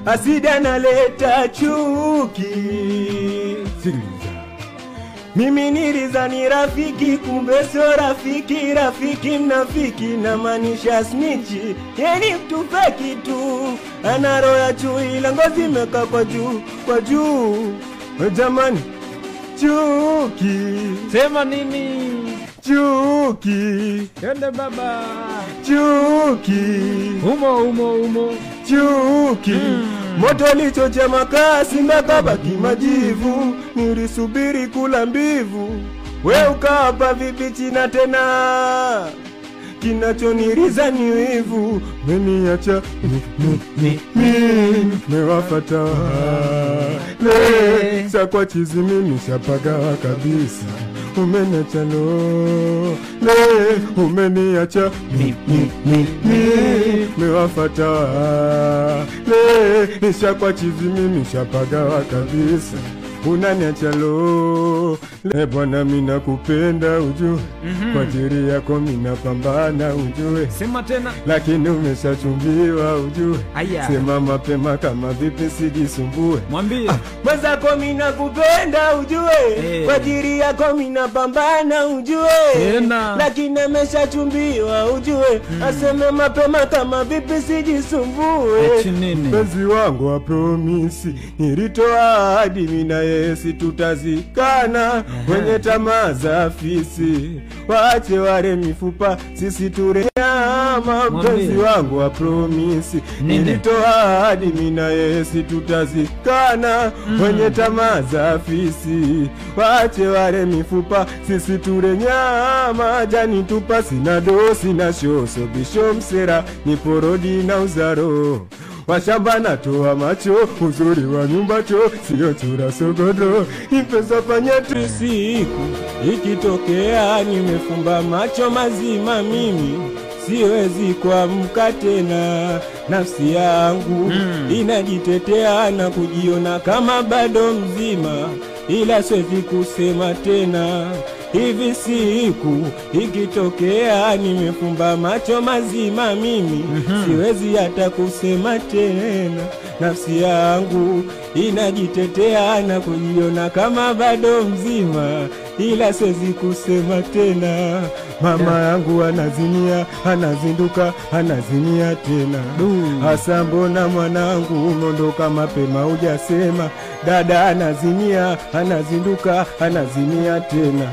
asida naleta chuki. Sikiliza, mimi nilizani rafiki, kumbe sio rafiki. Rafiki mnafiki, na maanisha snitchi. Yeni mtu feki tu, ana roho ya chui, ila ngozi imeka kwa juu, kwa juu. Jamani, chuki. Sema nini? Chuki. Yende baba. Chuki. Umo. Chuki. Moto lichochea makaa, simba kabaki majivu. Nilisubiri kula mbivu, we ukapa vibichi na tena. Kinachoniriza ni wivu, meniacha mewafata le. Sakwa chizi mimi shapagawa kabisa. Umeniacha lo le, umeniacha mewafata le. Nishakwa chizi mimi shapagawa kabisa. Unaniacha lo le. Bwana mina kupenda ujue, kwa ajili yako mina pambana ujue. Sema tena. Lakini umeshachumbiwa ujue. Aya. Sema mapema kama vipi sijisumbue. Mwambie. Mwenzako mina kupenda ujue, kwa ajili yako mina pambana ujue. Tena. Lakini umeshachumbiwa ujue. Aseme mapema kama vipi sijisumbue. Mpenzi wangu wa promisi, nilitoa ahadi mina yesi tutazikana. Wenye tamaa za afisi, waache wale mifupa, sisi ture nyama. Mpenzi wangu wa promisi, nilitoa ahadi mina yesi tutazikana. Wenye tamaa za afisi, waache wale mifupa, sisi ture nyama. Jani tupa sina dosi na shoso, bisho msera ni porodi na uzaro. Washamba natoa macho, uzuri wa nyumba cho, siyo chura sogodo. Ipesa panyetu siku, ikitokea nimefumba macho mazima mimi, siwezi kuamka tena. Nafsi yangu inajitetea na kujiona kama bado mzima, ila siwezi kusema tena. Hivi siku ikitokea nimefumba macho mazima mimi, siwezi hata kusema tena. Nafsi yangu inajitetea na kujiona kama bado mzima, ila siwezi kusema tena. Mama yangu anazinia, anazinduka, anazinia tena. Hasa mbona mwanangu umeondoka mapema hujasema? Dada anazinia, anazinduka, anazinia tena.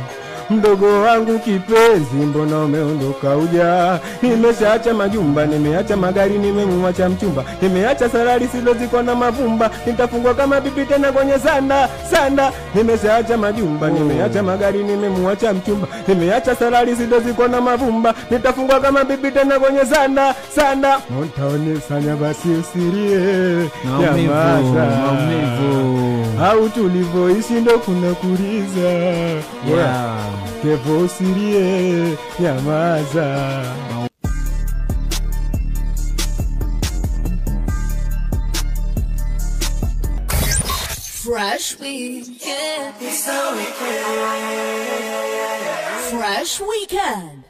Mdogo wangu kipenzi, mbona umeondoka uja? Nimeshaacha majumba, nimeacha magari, nimemuacha mchumba, nimeacha salari silo ziko na mavumba. Nitafungwa kama bibi tena kwenye sanda. Nimeshaacha majumba, nimeacha magari, nimemuacha mchumba, nimeacha salari silo ziko na mavumba. Nitafungwa kama bibi tena kwenye sanda. Montaonesanya basi usirie, maumivu. Au tulivoishi ndo kuna kuriza. Kevo usirie, nyamaza. Fresh Weekend. Fresh Weekend.